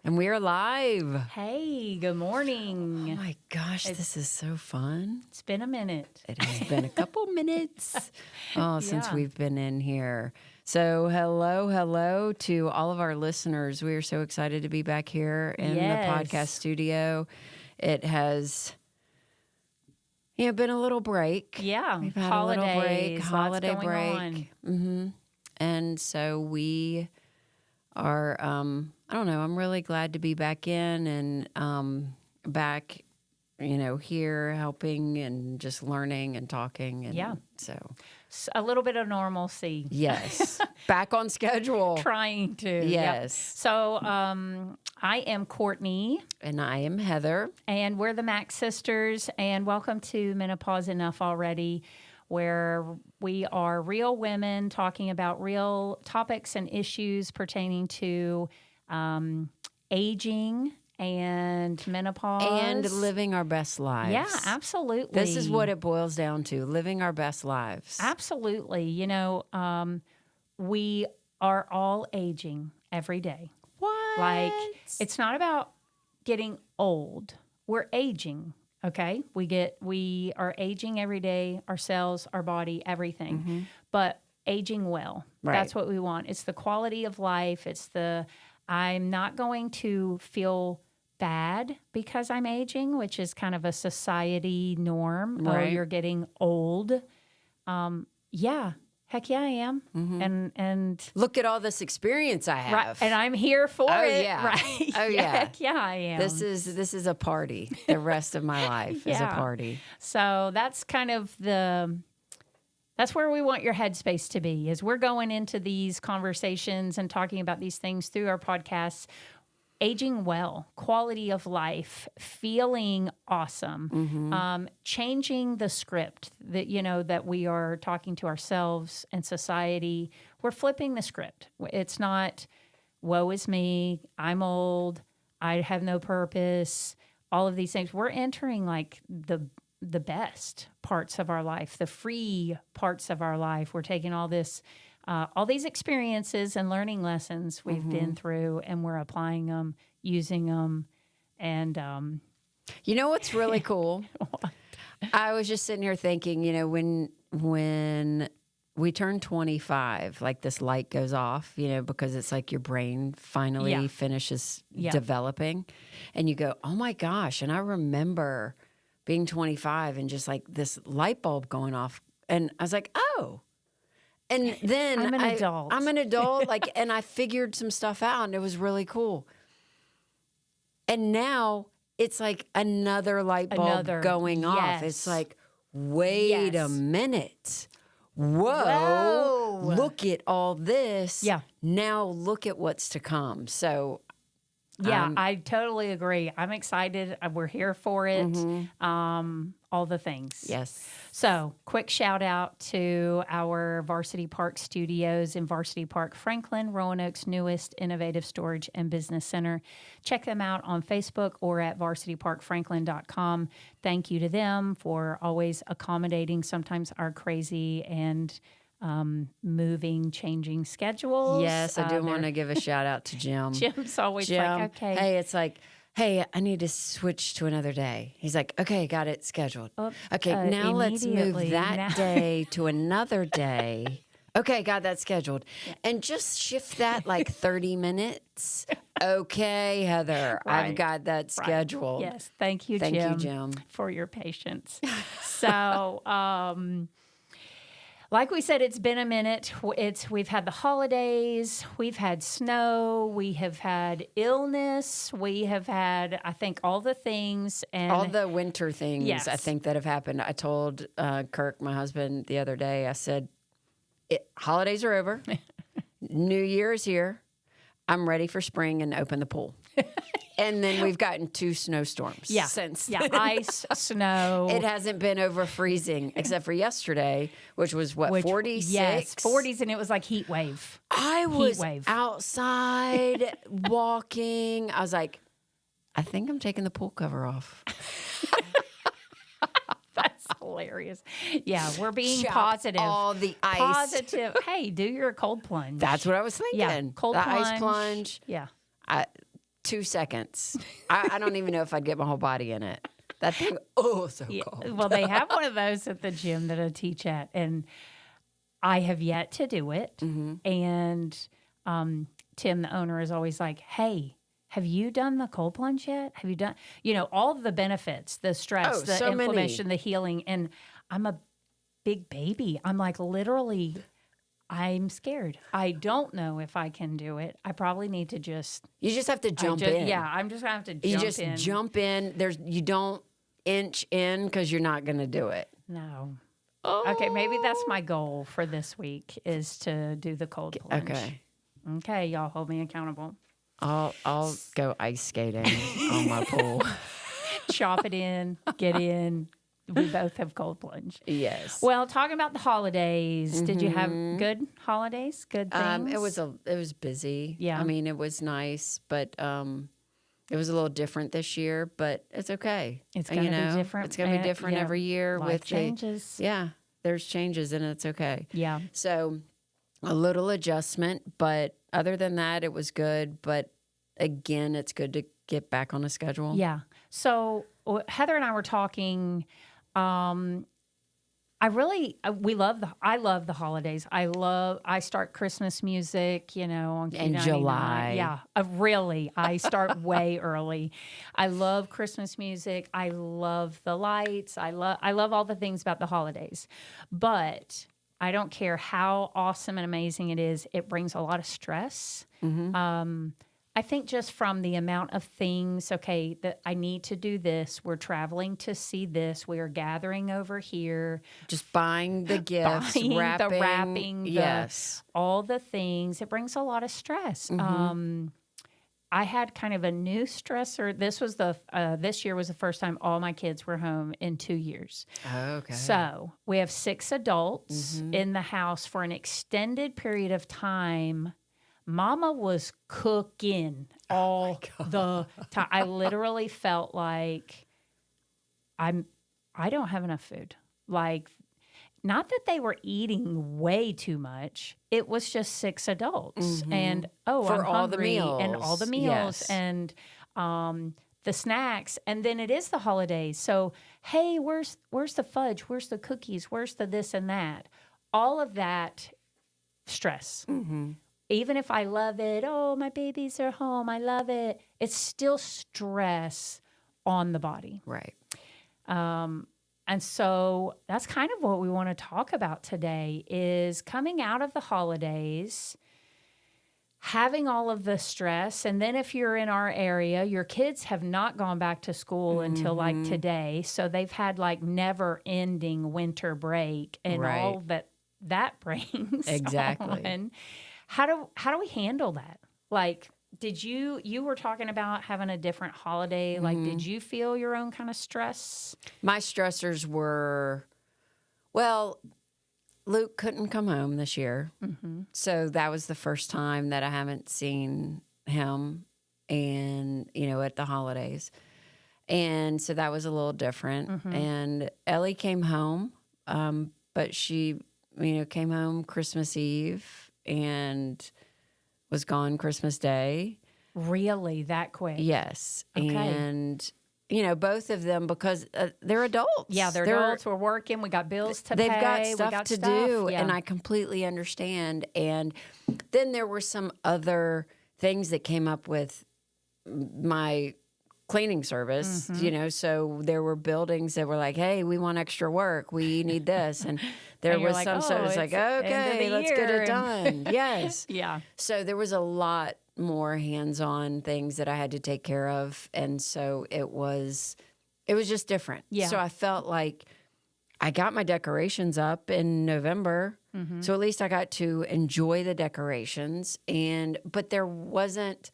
And we are live. Hey, good morning. Oh my gosh, this is so fun. It's been a minute. It has been a couple minutes since Yeah. we've been in here. So hello to all of our listeners. We are so excited to be back here in the podcast studio. It has been a little break. Yeah. We've had Holidays, a little break, holiday lots going break. Mm-hmm. And so we are, I don't know, I'm really glad to be back in and back, here helping and just learning and talking. And so A little bit of normalcy. yes, back on schedule. Trying to. Yep. Yes. So I am Courtney. And I am Heather. And we're the Mac Sisters. And welcome to Menopause Enough Already, where we are real women talking about real topics and issues pertaining to aging and menopause. And living our best lives. Yeah, absolutely. This is what it boils down to, living our best lives. Absolutely. We are all aging every day. What? Like, it's not about getting old. We're aging, okay? We are aging every day, ourselves, our body, everything. Mm-hmm. But aging well. Right. That's what we want. It's the quality of life. It's I'm not going to feel bad because I'm aging, which is kind of a society norm. Right. Oh, you're getting old. Heck yeah, I am. Mm-hmm. And look at all this experience I have. right, and I'm here for it. Yeah. Right. Oh yeah. Heck yeah, I am. This is a party. The rest of my life is a Yeah. party. So that's kind of that's where we want your headspace to be, is we're going into these conversations and talking about these things through our podcasts. Aging well, quality of life, feeling awesome, changing the script that we are talking to ourselves and society. We're flipping the script. It's not, woe is me, I'm old, I have no purpose, all of these things. We're entering like the best parts of our life, the free parts of our life. We're taking all these experiences and learning lessons we've been through, and we're applying them, using them, and you know what's really cool? I was just sitting here thinking, when we turn 25, like this light goes off, because it's like your brain finally finishes developing, and you go, oh my gosh! And I remember being 25 and just like this light bulb going off, and I was like, oh. And then I'm an adult, like, and I figured some stuff out, and it was really cool. And now it's like another light bulb going off. It's like, wait a minute. Whoa. Look at all this. Yeah. Now look at what's to come. So yeah, I totally agree. I'm excited. We're here for it. All the things. Yes. So, quick shout out to our Varsity Park Studios in Varsity Park, Franklin, Roanoke's newest innovative storage and business center. Check them out on Facebook or at varsityparkfranklin.com. Thank you to them for always accommodating sometimes our crazy and moving, changing schedules. Yes, I do want to give a shout out to Jim. Jim's always like, okay. Hey, it's like, hey, I need to switch to another day. He's like, okay, got it scheduled. Okay, now let's move that day to another day. Okay, got that scheduled. Yeah. And just shift that like 30 minutes. Okay, Heather, I've got that scheduled. Yes, thank you, Jim, for your patience. So, like we said, it's been a minute. We've had the holidays, we've had snow, we have had illness, we have had, I think, all the things. And all the winter things, I think, that have happened. I told Kirk, my husband, the other day, I said, holidays are over. New Year is here. I'm ready for spring and open the pool. And then we've gotten 2 snowstorms since then. Ice, snow. It hasn't been over freezing except for yesterday, which was 46? Yes, 40s, and it was like heat wave. I was outside walking. I was like, I think I'm taking the pool cover off. That's hilarious. Yeah, we're being Chop positive. all the ice. Positive. Hey, do your cold plunge. That's what I was thinking. Yeah, cold plunge. Ice plunge. Yeah. 2 seconds. I don't even know if I'd get my whole body in it. That thing, so cold. Well, they have one of those at the gym that I teach at, and I have yet to do it. And Tim, the owner, is always like, "Hey, have you done the cold plunge yet? Have you done, all of the benefits, the stress, the so inflammation, many. the healing?" And I'm a big baby. I'm like, literally, I'm scared. I don't know if I can do it. I probably need to just. You just have to jump in. Yeah, I'm just gonna have to jump in. You just jump in. You don't inch in because you're not going to do it. No. Okay, maybe that's my goal for this week is to do the cold plunge. Okay, y'all hold me accountable. I'll go ice skating on my pool. Chop it in, get in. We both have cold plunge. Yes. Well, talking about the holidays, did you have good holidays? Good things? It was busy. Yeah. I mean, it was nice, but it was a little different this year, but it's okay. It's going to be different. It's going to be different every year with changes. There's changes and it's okay. Yeah. So a little adjustment, but other than that, it was good. But again, it's good to get back on a schedule. Yeah. So Heather and I were talking. I love the holidays. I start Christmas music, on in July. Yeah, really. I start way early. I love Christmas music. I love the lights. I love all the things about the holidays. But I don't care how awesome and amazing it is. It brings a lot of stress. I think just from the amount of things, that I need to do this. We're traveling to see this. We are gathering over here. Just buying the gifts, wrapping. Yes. All the things. It brings a lot of stress. I had kind of a new stressor. This year was the first time all my kids were home in 2 years. Okay. So we have 6 adults in the house for an extended period of time. Mama was cooking all the time. I literally felt like I don't have enough food. Like, not that they were eating way too much. It was just 6 adults, and for I'm all hungry, the meals and all the meals, and the snacks, and then it is the holidays. So hey, where's the fudge? Where's the cookies? Where's the this and that? All of that stress. Even if I love it, my babies are home, I love it, it's still stress on the body. Right. And so that's kind of what we want to talk about today is coming out of the holidays, having all of the stress. And then if you're in our area, your kids have not gone back to school until like today. So they've had like never ending winter break and all that brings. Exactly. On. How do we handle that? Like, you were talking about having a different holiday. Like, did you feel your own kind of stress? My stressors were, Luke couldn't come home this year. So that was the first time that I haven't seen him at the holidays. And so that was a little different. And Ellie came home, but she, came home Christmas Eve and was gone Christmas Day. Really? That quick? Yes. Okay. And, both of them, because they're adults. Yeah, they're adults. We're working. We got bills to they've pay. Got stuff to do. Yeah. And I completely understand. And then there were some other things that came up with my cleaning service, so there were buildings that were like, hey, we want extra work. We need this. And there and was like, some, so it's like, okay, let's get it done. Yes. Yeah. So there was a lot more hands-on things that I had to take care of. And so it was just different. Yeah. So I felt like I got my decorations up in November. So at least I got to enjoy the decorations. But there weren't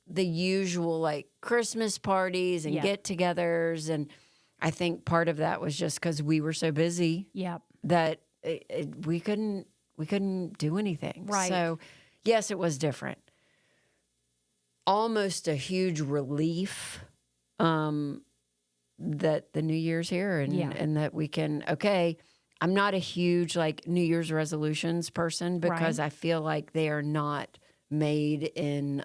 the usual like Christmas parties and get-togethers, and I think part of that was just because we were so busy that we couldn't do anything. Right. So yes, it was different. Almost a huge relief that the New Year's here and that we can. Okay, I'm not a huge like New Year's resolutions person because I feel like they are not made in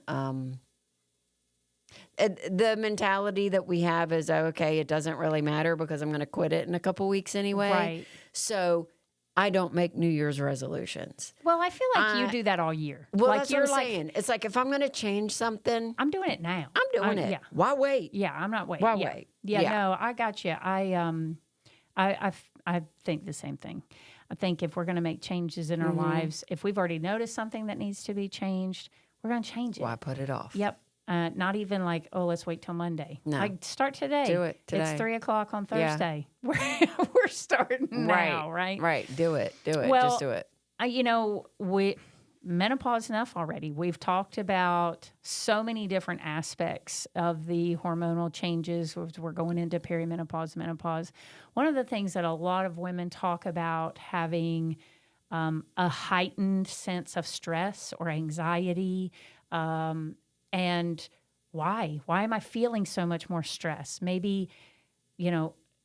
the mentality that we have is, okay, it doesn't really matter because I'm going to quit it in a couple weeks anyway. Right. So I don't make New Year's resolutions. Well, I feel like you do that all year. Well, like that's what I'm saying. It's like if I'm going to change something, I'm doing it now. I'm doing it. Yeah. Why wait? Yeah, I'm not waiting. Why yeah. wait? Yeah, Yeah. no, I got you. I think the same thing. I think if we're going to make changes in our lives, if we've already noticed something that needs to be changed, we're going to change it. Why put it off? Yep. Not even like, oh, let's wait till Monday. No. Like, start today. Do it today. It's 3:00 on Yeah. Thursday. We're starting now, right? Right. Do it. Do it. Well, Just do it. Menopause Enough Already. We've talked about so many different aspects of the hormonal changes. We're going into perimenopause, menopause. One of the things that a lot of women talk about having a heightened sense of stress or anxiety, and why? Why am I feeling so much more stress? Maybe,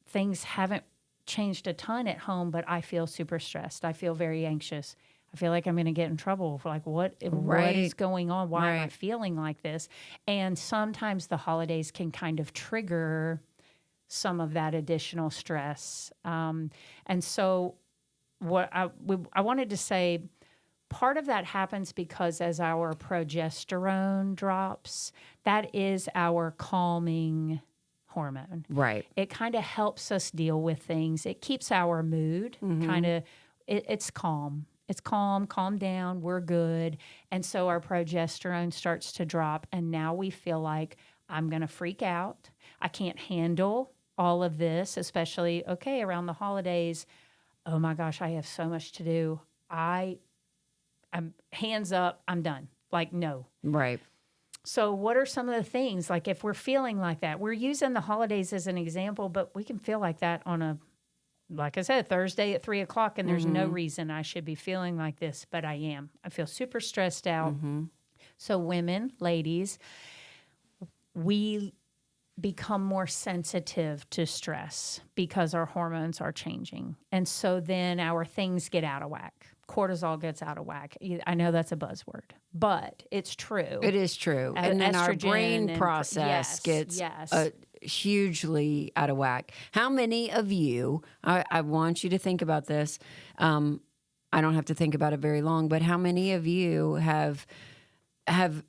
things haven't changed a ton at home, but I feel super stressed. I feel very anxious. I feel like I'm going to get in trouble for like, what is going on? Why am I feeling like this? And sometimes the holidays can kind of trigger some of that additional stress. And so what I wanted to say, part of that happens because as our progesterone drops, that is our calming hormone. Right. It kind of helps us deal with things. It keeps our mood kind of, it's calm. It's calm down, we're good. And so our progesterone starts to drop. And now we feel like I'm going to freak out. I can't handle all of this, especially, around the holidays. Oh my gosh, I have so much to do. I'm hands up, I'm done. Like, no. Right. So what are some of the things, like if we're feeling like that, we're using the holidays as an example, but we can feel like that on like I said, Thursday at 3:00, and there's no reason I should be feeling like this, but I am. I feel super stressed out. So women, ladies, we become more sensitive to stress because our hormones are changing. And so then our things get out of whack. Cortisol gets out of whack. I know that's a buzzword, but it's true. It is true. And then our brain process gets hugely out of whack. How many of you, I want you to think about this. I don't have to think about it very long, but how many of you have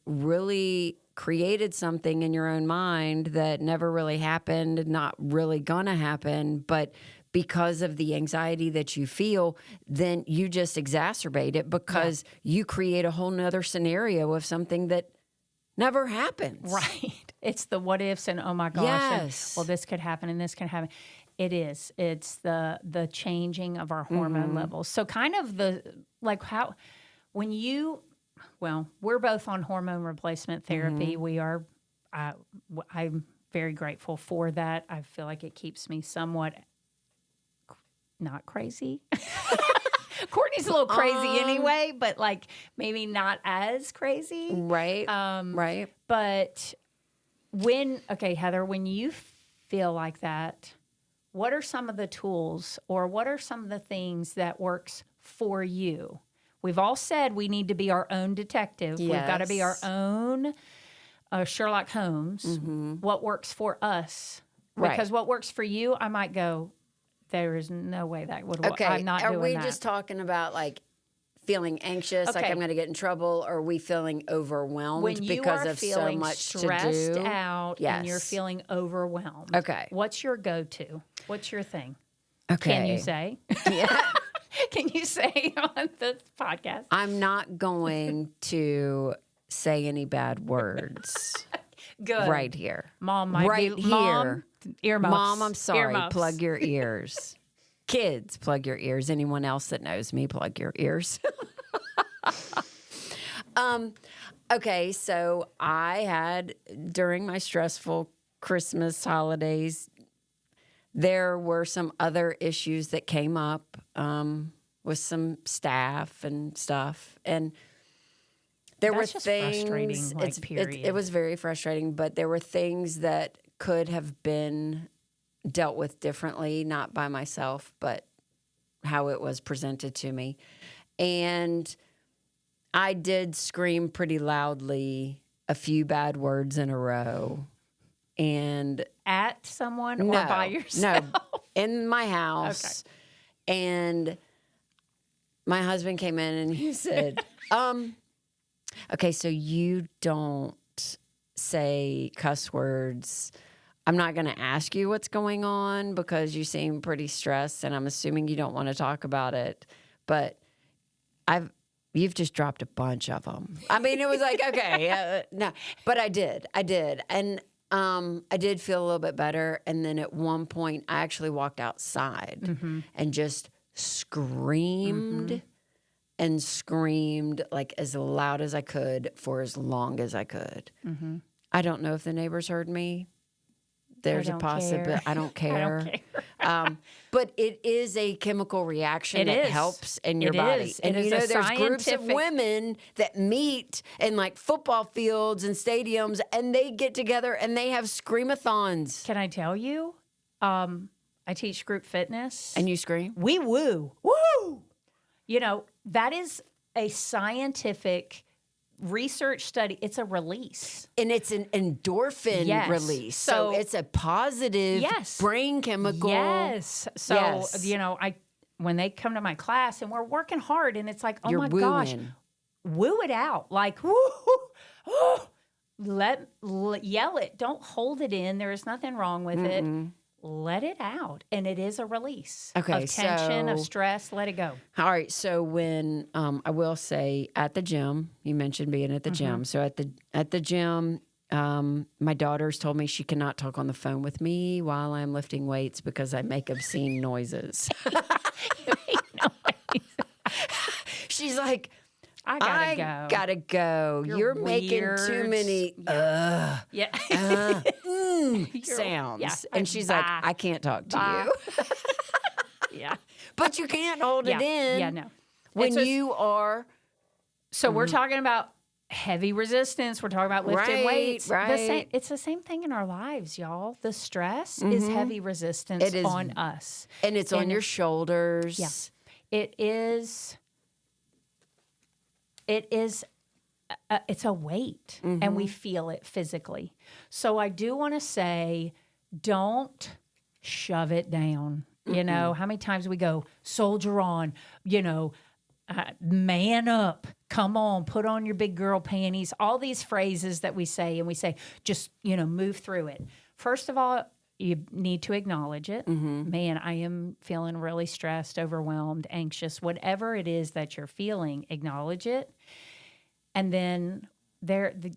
really created something in your own mind that never really happened, not really gonna happen, but because of the anxiety that you feel, then you just exacerbate it because you create a whole nother scenario of something that never happens. Right. It's the what ifs and oh my gosh. Yes. And, well, this could happen and this could happen. It is. It's the changing of our hormone levels. So kind of we're both on hormone replacement therapy. We are, I'm very grateful for that. I feel like it keeps me somewhat not crazy. Courtney's a little crazy anyway, but like maybe not as crazy. Right. Right. But Heather, when you feel like that, what are some of the tools or what are some of the things that works for you? We've all said we need to be our own detective. Yes. We've got to be our own Sherlock Holmes. What works for us? Because what works for you, I might go, there is no way that would work. Okay. I'm not doing that. Are we just talking about like feeling anxious, like I'm going to get in trouble, or are we feeling overwhelmed when you because are of so feeling much stressed to do? out and you're feeling overwhelmed? Okay. What's your go-to? What's your thing? Okay. Can you say? Yeah. Can you say on the podcast? I'm not going to say any bad words. Good. Right here. Mom might right be here. Mom, earmuffs. Mom, I'm sorry. Earmuffs. Plug your ears. Kids, plug your ears. Anyone else that knows me, plug your ears. Okay, so I had, during my stressful Christmas holidays, there were some other issues that came up with some staff and stuff. And there were just things. frustrating, like, period. It was very frustrating, but there were things that could have been dealt with differently, not by myself, but how it was presented to me. And I did scream pretty loudly a few bad words in a row and At someone or by yourself? No, in my house. Okay. And my husband came in and he said, okay, so you don't say cuss words. I'm not going to ask you what's going on because you seem pretty stressed and I'm assuming you don't want to talk about it. But you've just dropped a bunch of them. I mean, it was like, okay, no, but I did. And I did feel a little bit better. And then at one point I actually walked outside and just screamed and screamed like as loud as I could for as long as I could. I don't know if the neighbors heard me. There's a possibility. I don't care. I don't care. But it is a chemical reaction that helps in your body. And you know, there's groups of women that meet in like football fields and stadiums and they get together and they have screamathons. Can I tell you? I teach group fitness. And you scream? We woo. Woo! You know, that is a scientific research study. It's a release. And it's an endorphin release. So it's a positive brain chemical. Yes. So, you know, when they come to my class and we're working hard and it's like, oh my gosh, woo it out. Like, woo, yell it. Don't hold it in. There is nothing wrong with it. Let it out. And it is a release of tension, of stress. Let it go. All right. So when I will say at the gym, you mentioned being at the gym. So at the gym, my daughter's told me she cannot talk on the phone with me while I'm lifting weights because I make obscene noises. She's like, I gotta go. You're making too many sounds. Yeah, and she's like, I can't talk to you. But you can't hold it in. Yeah, no. When you are. So we're talking about heavy resistance. We're talking about lifting weights. Right. It's the same thing in our lives, y'all. The stress is heavy resistance on us. And it's on your shoulders. Yeah. It is. It's a weight, and we feel it physically. So I do want to say, don't shove it down. You know, how many times we go, soldier on, you know, man up, come on, put on your big girl panties, all these phrases that we say, and we say, just, you know, move through it. First of all, you need to acknowledge it. Man, I am feeling really stressed, overwhelmed, anxious, whatever it is that you're feeling, acknowledge it. And then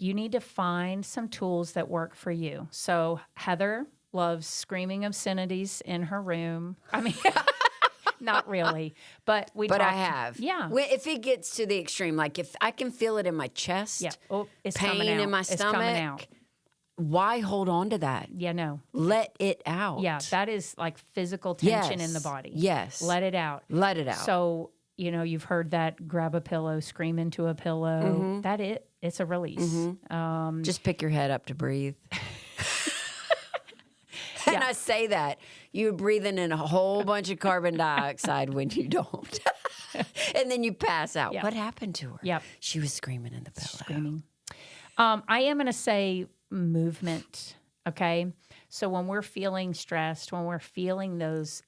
you need to find some tools that work for you. So Heather loves screaming obscenities in her room. I mean, not really, but I have. Yeah. If it gets to the extreme, like if I can feel it in my chest, it's pain coming out. in my It's stomach, coming out. Why hold on to that? Yeah, no. Let it out. Yeah, that is like physical tension in the body. Yes. Let it out. Let it out. So, you know, you've heard that grab a pillow, scream into a pillow. It's a release. Just pick your head up to breathe. And I say that. You're breathing in a whole bunch of carbon dioxide when you don't. And then you pass out. What happened to her? Yep. She was screaming in the pillow. Screaming. I am going to say movement, okay? So when we're feeling stressed, when we're feeling those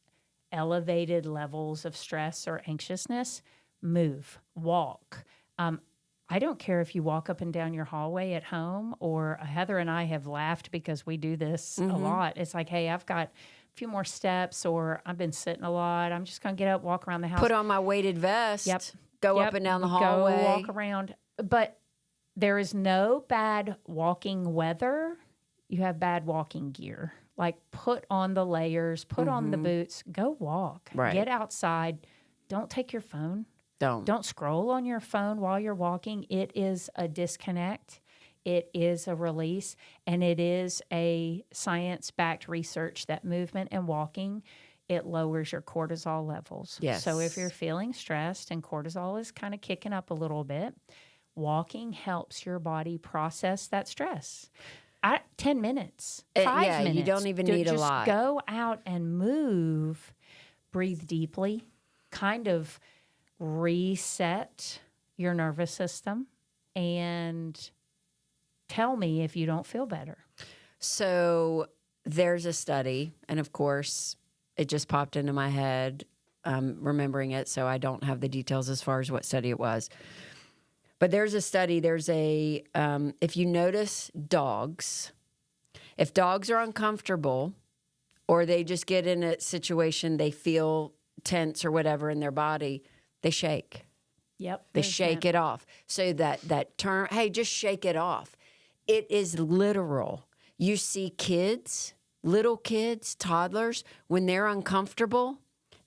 elevated levels of stress or anxiousness, move, walk. I don't care if you walk up and down your hallway at home, or Heather and I have laughed because we do this a lot. It's like, hey, I've got a few more steps, or I've been sitting a lot. I'm just going to get up, walk around the house. Put on my weighted vest. Go up and down the hallway. Go walk around. But there is no bad walking weather. You have bad walking gear. Like, put on the layers, put on the boots, go walk. Right. Get outside. Don't take your phone. Don't scroll on your phone while you're walking. It is a disconnect. It is a release. And it is a science-backed research that movement and walking, it lowers your cortisol levels. Yes. So if you're feeling stressed and cortisol is kind of kicking up a little bit, walking helps your body process that stress. 10 minutes, 5 minutes. You don't even need a lot. Just go out and move, breathe deeply, kind of reset your nervous system, and tell me if you don't feel better. So there's a study, and of course, it just popped into my head, remembering it, so I don't have the details as far as what study it was. But there's a study, if you notice dogs, if dogs are uncomfortable or they just get in a situation, they feel tense or whatever in their body, they shake. Yep. They shake it off. So that term, hey, just shake it off. It is literal. You see kids, little kids, toddlers, when they're uncomfortable,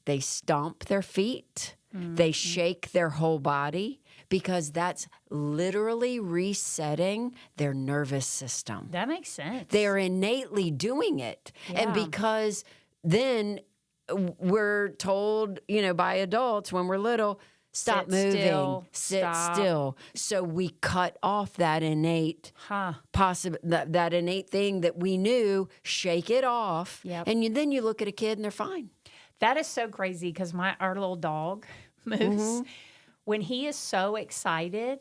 they stomp their feet. They shake their whole body because that's literally resetting their nervous system. That makes sense. They're innately doing it. Yeah. And because then we're told, by adults when we're little, stop moving, sit still. So we cut off that innate that innate thing that we knew, shake it off. Yep. And then you look at a kid and they're fine. That is so crazy because our little dog, Moose, when he is so excited,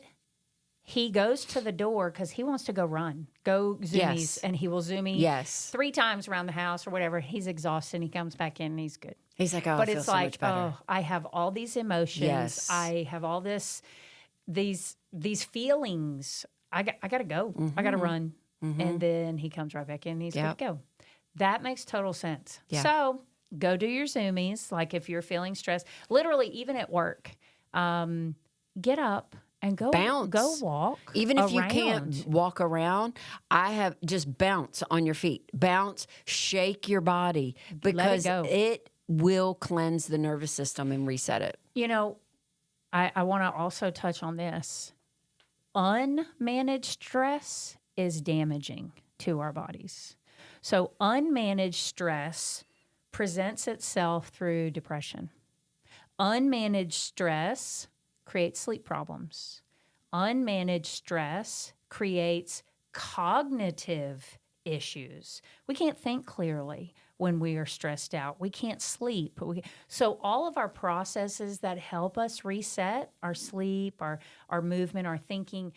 he goes to the door because he wants to go zoomies, Yes. and he will zoomie Yes. 3 times around the house or whatever. He's exhausted and he comes back in and he's good. He's like, oh, But I feel it's so like, much better. I have all these emotions. Yes. I have all these feelings. I got to go. I got to run. And then he comes right back in and he's good to go. That makes total sense. Yeah. So go do your zoomies. Like if you're feeling stressed, literally even at work, get up and go Bounce. Go walk. Even if you around. can't walk around, I have just bounce on your feet. Bounce, shake your body because go. it will cleanse the nervous system and reset it. I want to also touch on this. Unmanaged stress is damaging to our bodies. So unmanaged stress presents itself through depression. Unmanaged stress creates sleep problems. Unmanaged stress creates cognitive issues. We can't think clearly when we are stressed out. We can't sleep. So all of our processes that help us reset our sleep, our movement, our thinking,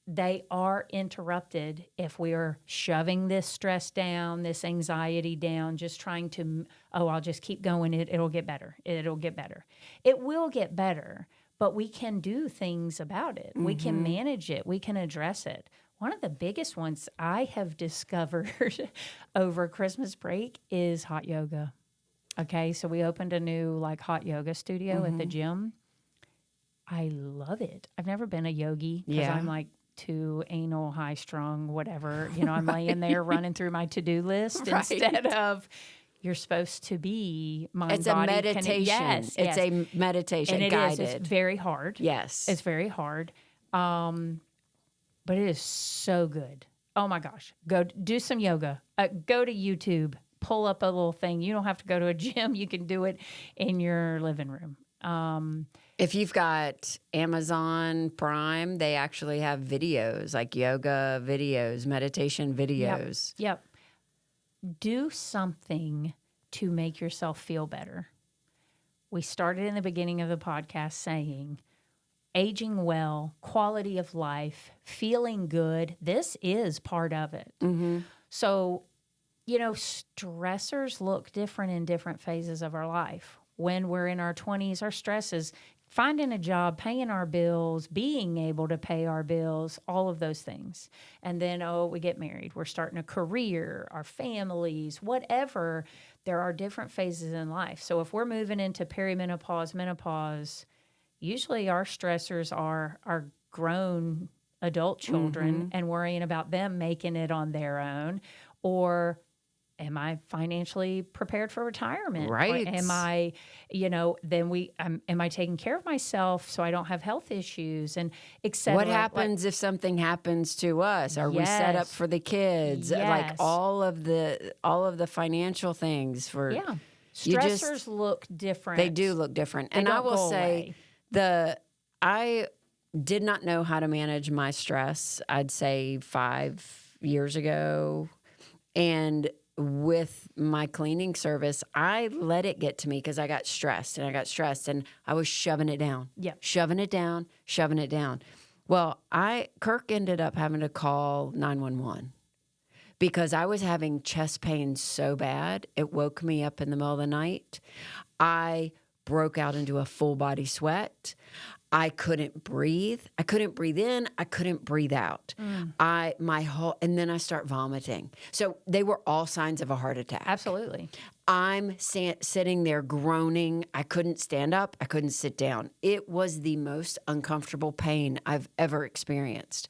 they are interrupted if we are shoving this stress down, this anxiety down, just trying to, I'll just keep going. It'll get better. It'll get better. It will get better, but we can do things about it. We can manage it. We can address it. One of the biggest ones I have discovered over Christmas break is hot yoga. Okay, so we opened a new hot yoga studio at the gym. I love it. I've never been a yogi because I'm too anal, high strung, whatever. I'm laying there running through my to-do list instead of you're supposed to be mind, It's body. a meditation. It's a meditation. And it guided. is. It's very hard. Yes. It's very hard. But it is so good. Oh my gosh. Go do some yoga. Go to YouTube. Pull up a little thing. You don't have to go to a gym. You can do it in your living room. If you've got Amazon Prime, they actually have videos, like yoga videos, meditation videos. Yep. Do something to make yourself feel better. We started in the beginning of the podcast saying, aging well, quality of life, feeling good, this is part of it. So, stressors look different in different phases of our life. When we're in our 20s, our stress is finding a job, paying our bills, being able to pay our bills, all of those things. And then, we get married. We're starting a career, our families, whatever. There are different phases in life. So if we're moving into perimenopause, menopause, usually our stressors are our grown adult children and worrying about them making it on their own. Or am I financially prepared for retirement? Right. Or am I, am I taking care of myself so I don't have health issues and et cetera? What happens if something happens to us? Are we set up Yes. for the kids? Yes. All of the financial things for Stressors look different. They do look different. They And I don't will go say I did not know how to manage my stress, I'd say 5 years ago. And with my cleaning service, I let it get to me because I got stressed and I was shoving it down. Yep. Shoving it down. Well, Kirk ended up having to call 911 because I was having chest pain so bad, it woke me up in the middle of the night. I broke out into a full body sweat. I couldn't breathe. I couldn't breathe in. I couldn't breathe out. And then I start vomiting. So they were all signs of a heart attack. Absolutely. I'm sitting there groaning. I couldn't stand up. I couldn't sit down. It was the most uncomfortable pain I've ever experienced.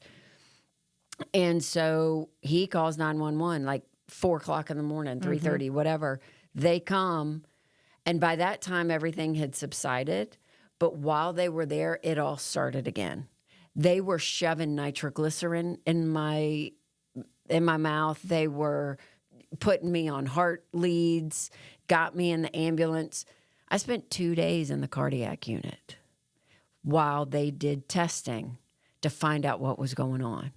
And so he calls 911 like 4 o'clock in the morning, 3:30, whatever. They come. And by that time, everything had subsided. But while they were there, it all started again. They were shoving nitroglycerin in my mouth. They were putting me on heart leads, got me in the ambulance. I spent 2 days in the cardiac unit while they did testing to find out what was going on.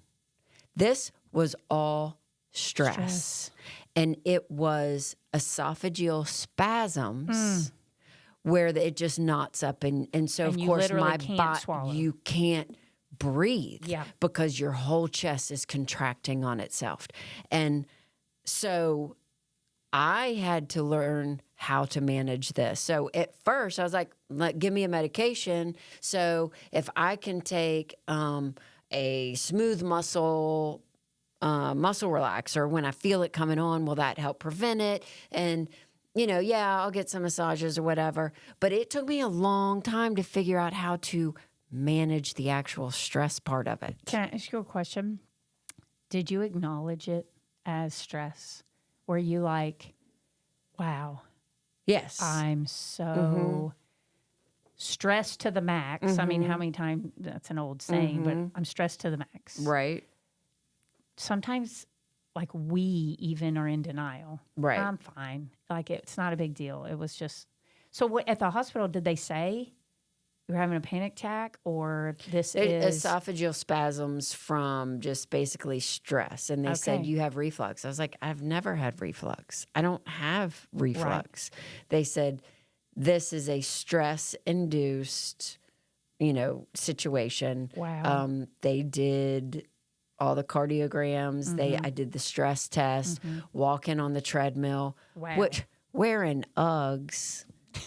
This was all stress. And it was esophageal spasms where it just knots up. And so, of course, my body, you can't breathe because your whole chest is contracting on itself. And so I had to learn how to manage this. So at first I was like, give me a medication. So if I can take a smooth muscle relaxer when I feel it coming on, will that help prevent it? And, I'll get some massages or whatever. But it took me a long time to figure out how to manage the actual stress part of it. Can I ask you a question? Did you acknowledge it as stress? Were you like, wow, yes, I'm so stressed to the max? I mean, how many times, that's an old saying, but I'm stressed to the max. Right. Sometimes, like, we even are in denial. Right. I'm fine. Like, it's not a big deal. It was just, so at the hospital, did they say you're having a panic attack, or this is esophageal spasms from just basically stress? And they said, you have reflux. I was like, I've never had reflux. I don't have reflux. Right. They said, this is a stress-induced, situation. Wow. They did all the cardiograms. I did the stress test, walking on the treadmill, which wearing Uggs.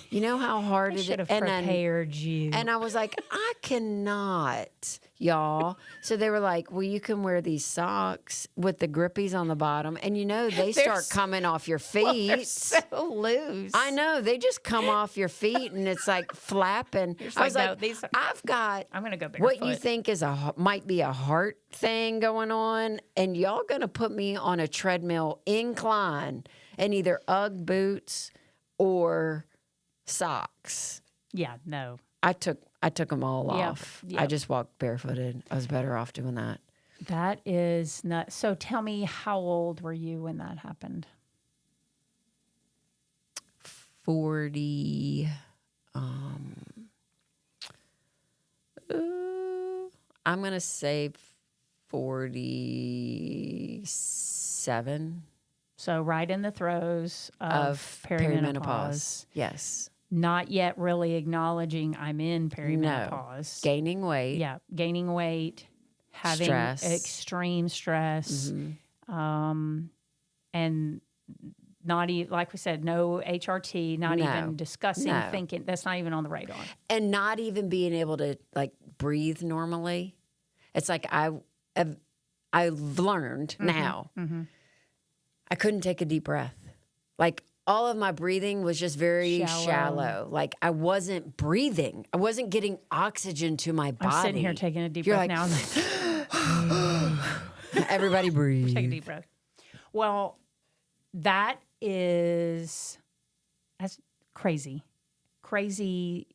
You know how hard it is. Should have prepared you. And I was like, I cannot, y'all. So they were like, well, you can wear these socks with the grippies on the bottom. And they start coming off your feet. Well, they're so loose. I know. They just come off your feet and it's like flapping. I was like, I've got I'm gonna go what you think is might be a heart thing going on. And y'all going to put me on a treadmill incline in either Ugg boots or socks. Yeah, no. I took them all off. Yep. I just walked barefooted. I was better off doing that. That is nuts. So tell me, how old were you when that happened? 40. I'm gonna say 47. So right in the throes of perimenopause. Yes. Not yet really acknowledging I'm in perimenopause. No. Gaining weight. Yeah, gaining weight, having extreme stress, and not even, like we said, no HRT, not even discussing, thinking. That's not even on the radar. And not even being able to breathe normally. It's like I've learned now. I couldn't take a deep breath. Like, all of my breathing was just very shallow. Like, I wasn't breathing. I wasn't getting oxygen to my body. I'm sitting here taking a deep breath now. Everybody breathe. Take a deep breath. Well, that's crazy. Crazy.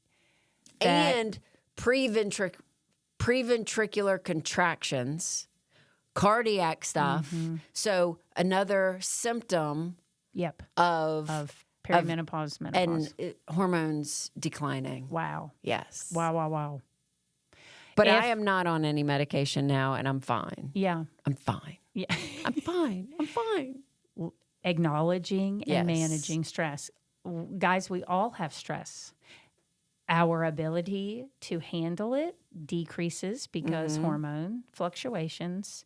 And preventricular contractions, cardiac stuff. So another symptom of perimenopause, menopause. And hormones declining. Wow. Yes. Wow. But I am not on any medication now, and I'm fine. Yeah. I'm fine. Yeah. I'm fine. Acknowledging and managing stress. Guys, we all have stress. Our ability to handle it decreases because hormone fluctuations.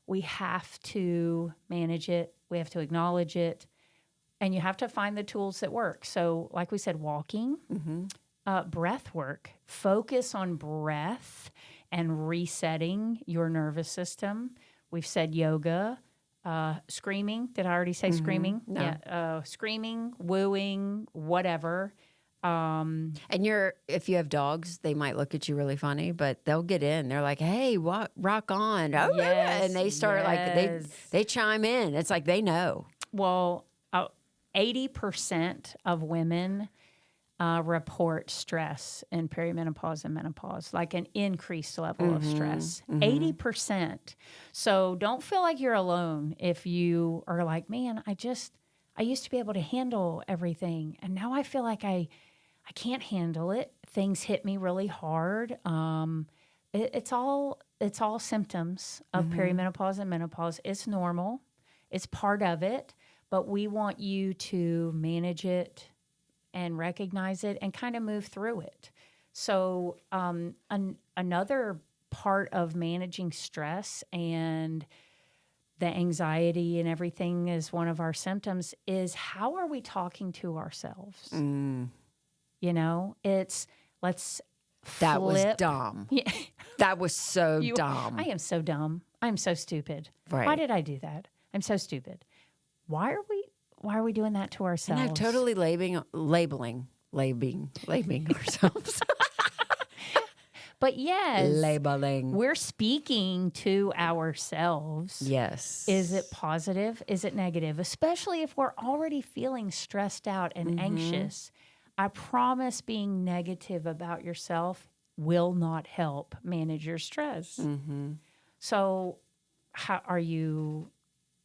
we have to manage it. We have to acknowledge it. And you have to find the tools that work. So like we said, walking, breath work, focus on breath and resetting your nervous system. We've said yoga, screaming. Did I already say screaming? No. Yeah, screaming, wooing, whatever. And if you have dogs, they might look at you really funny, but they'll get in. They're like, "Hey, rock on!" Oh, Yes, and they start like they chime in. It's like they know. Well, 80% of women report stress in perimenopause and menopause, like an increased level of stress. 80%. So don't feel like you're alone if you are like, man, I used to be able to handle everything, and now I feel like I can't handle it. Things hit me really hard. It's all symptoms of perimenopause and menopause. It's normal. It's part of it, but we want you to manage it and recognize it and kind of move through it. So another part of managing stress and the anxiety and everything is one of our symptoms is how are we talking to ourselves? You know, let's That was flip. dumb. Yeah. That was so dumb. I am so dumb. I'm so stupid. Right. Why did I do that? I'm so stupid. Why are we doing that to ourselves? And I'm totally labeling ourselves. But yes, Labeling. we're speaking to ourselves. Yes. Is it positive? Is it negative? Especially if we're already feeling stressed out and anxious. I promise being negative about yourself will not help manage your stress. So are you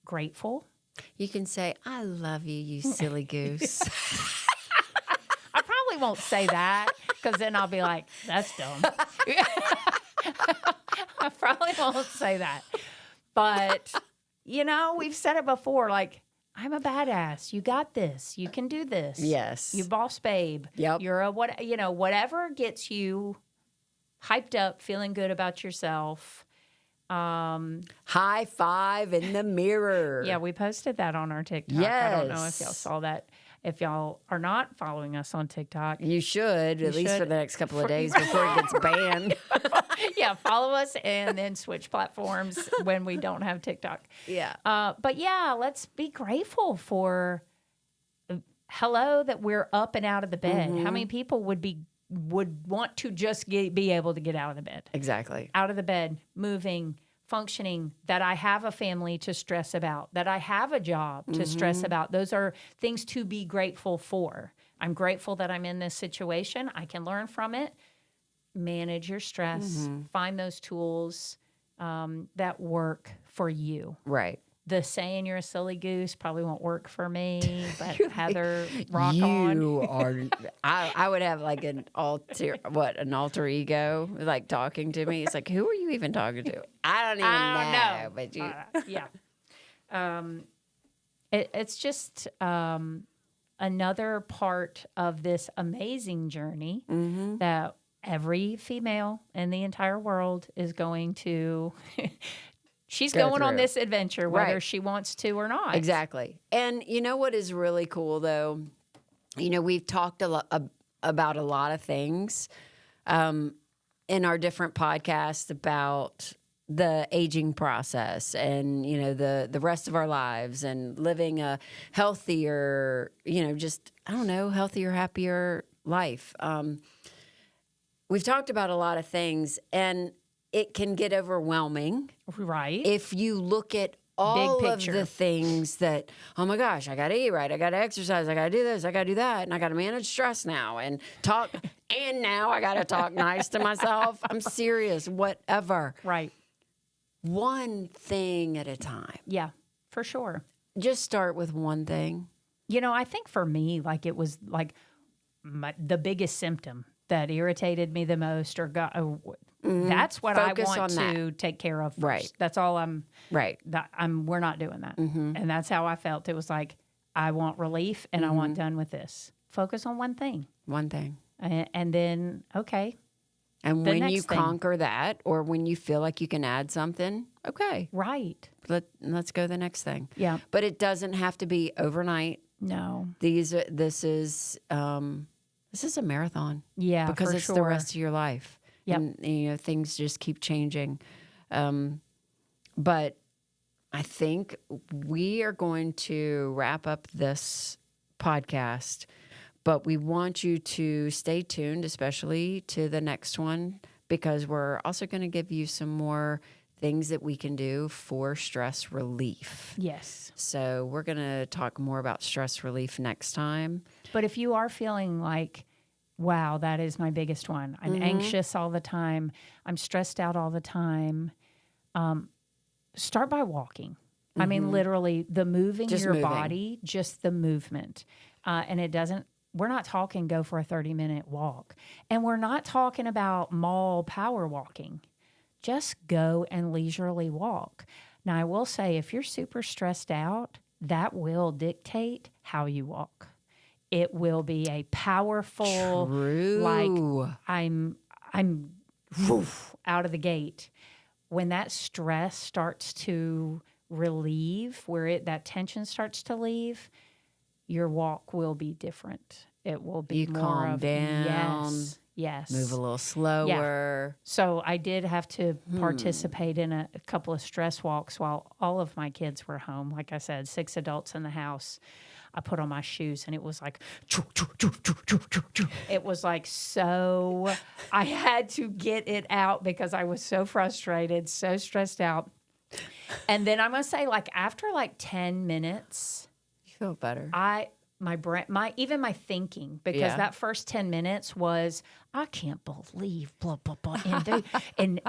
grateful? You can say, "I love you, you silly goose." I probably won't say that because then I'll be like, that's dumb. I probably won't say that. But, you know, we've said it before, like, I'm a badass. You got this. You can do this. Yes. You boss babe. Yep. You're whatever gets you hyped up, feeling good about yourself. High five in the mirror. Yeah, we posted that on our TikTok. I don't know if y'all saw that. If y'all are not following us on TikTok, You should, at least for the next couple of days before it gets banned. yeah, follow us and then switch platforms when we don't have TikTok. Yeah. But yeah, let's be grateful for that we're up and out of the bed. How many people would want to just be able to get out of the bed? Exactly. Out of the bed, moving, functioning, that I have a family to stress about, that I have a job to stress about. Those are things to be grateful for. I'm grateful that I'm in this situation. I can learn from it. Manage your stress. Find those tools that work for you. Right. The saying you're a silly goose probably won't work for me, but Heather, rock on. You are. I would have like an alter ego, like talking to me. It's like, who are you even talking to? I don't even know. But you, yeah. It's just another part of this amazing journey that every female in the entire world is going to. She's going on this adventure, whether she wants to or not. Exactly. And you know what is really cool, though? You know, we've talked about a lot of things in our different podcasts about the aging process and, you know, the rest of our lives and living a healthier, you know, just, I don't know, healthier, happier life. We've talked about a lot of things, and it can get overwhelming. Right. If you look at all of the things that, oh my gosh, I got to eat right, I got to exercise, I got to do this, I got to do that, and I got to manage stress now and talk, and now I got to talk nice to myself. I'm serious, whatever. Right. One thing at a time. Yeah, for sure. Just start with one thing. You know, I think for me, like it was like the biggest symptom that irritated me the most or got. That's what Focus I want to that. take care of first. Right. That's all I'm. Right. We're not doing that. And that's how I felt. It was like, I want relief and I want done with this. Focus on one thing. One thing. And then, okay. And The when you next thing. conquer that, or when you feel like you can add something, Okay, Right. let's go to the next thing. Yeah. But it doesn't have to be overnight. No. This is a marathon. Yeah, because for it's sure. the rest of your life. Yep. And things just keep changing. But I think we are going to wrap up this podcast, but we want you to stay tuned, especially to the next one, because we're also going to give you some more things that we can do for stress relief. Yes. So we're going to talk more about stress relief next time. But if you are feeling like, wow, that is my biggest one. I'm anxious all the time. I'm stressed out all the time. Start by walking. I mean, literally the moving Just your moving. body, just the movement. And we're not talking go for a 30-minute walk. And we're not talking about mall power walking. Just go and leisurely walk. Now, I will say, if you're super stressed out, that will dictate how you walk. It will be a powerful, like I'm woof, out of the gate. When that stress starts to relieve, that tension starts to leave, your walk will be different. It will be more calm of down. Yes. Move a little slower. So I did have to participate in a couple of stress walks while all of my kids were home. Like I said, 6 adults in the house. I put on my shoes and it was like, it was like so, I had to get it out because I was so frustrated, so stressed out. And then I'm going to say, like, after like 10 minutes, You feel better. my brain, even my thinking, because that first 10 minutes was, I can't believe blah blah blah, and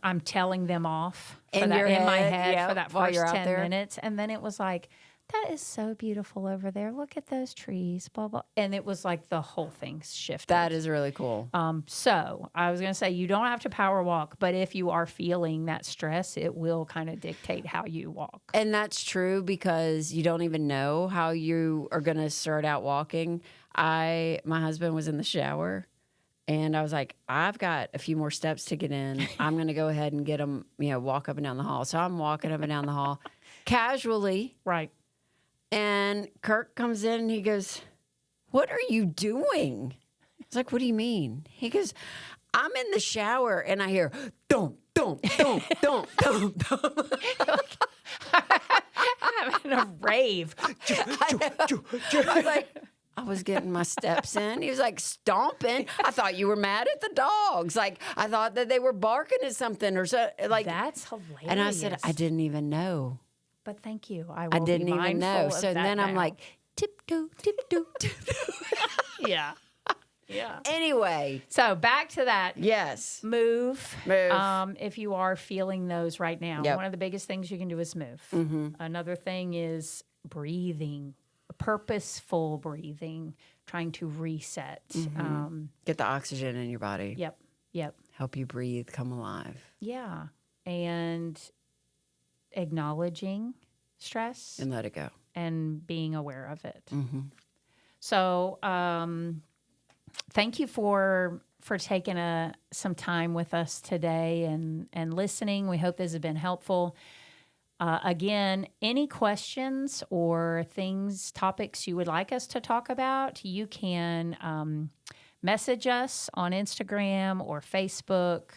I'm telling them off for In that your in my head, head yeah, for that while first you're out 10 there. minutes, and then it was like, that is so beautiful over there. Look at those trees, blah blah, and it was like the whole thing shifted. That is really cool. So I was going to say, you don't have to power walk, but if you are feeling that stress, it will kind of dictate how you walk. And that's true because you don't even know how you are going to start out walking. My husband was in the shower and I was like, I've got a few more steps to get in. I'm going to go ahead and get him, walk up and down the hall. So I'm walking up and down the hall casually. Right. And Kirk comes in and he goes, "What are you doing?" I was like, "What do you mean?" He goes, "I'm in the shower and I hear, dum, dum, dum, dum, dum, dum." I'm having a rave. I was like, I was getting my steps in. He was like stomping. I thought you were mad at the dogs. Like, I thought that they were barking at something or so. Like, That's hilarious. and I said, I didn't even know. But thank you. I didn't be even know. mindful of So that then I'm now. like, tiptoe, tiptoe, tiptoe. Yeah. Yeah. Anyway, So back to that. yes. Move. Move. If you are feeling those right now, Yep. one of the biggest things you can do is move. Another thing is breathing, purposeful breathing, trying to reset. Get the oxygen in your body. Yep. Yep. Help you breathe, come alive. Yeah. And acknowledging stress And let it go. and being aware of it. Mm-hmm. So, thank you for taking some time with us today and listening. We hope this has been helpful. Again, any questions or topics you would like us to talk about, you can message us on Instagram or Facebook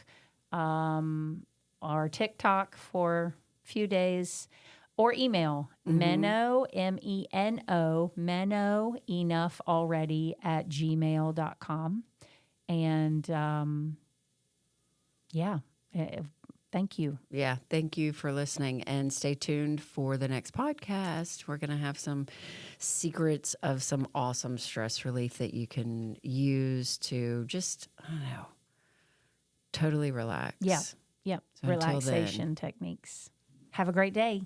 or TikTok for a few days, or email Meno, M-E-N-O, Meno Enough Already at gmail.com. And thank you. Yeah, thank you for listening and stay tuned for the next podcast. We're going to have some secrets of some awesome stress relief that you can use to just, I don't know, totally relax. Yeah. So until Relaxation techniques. Have a great day.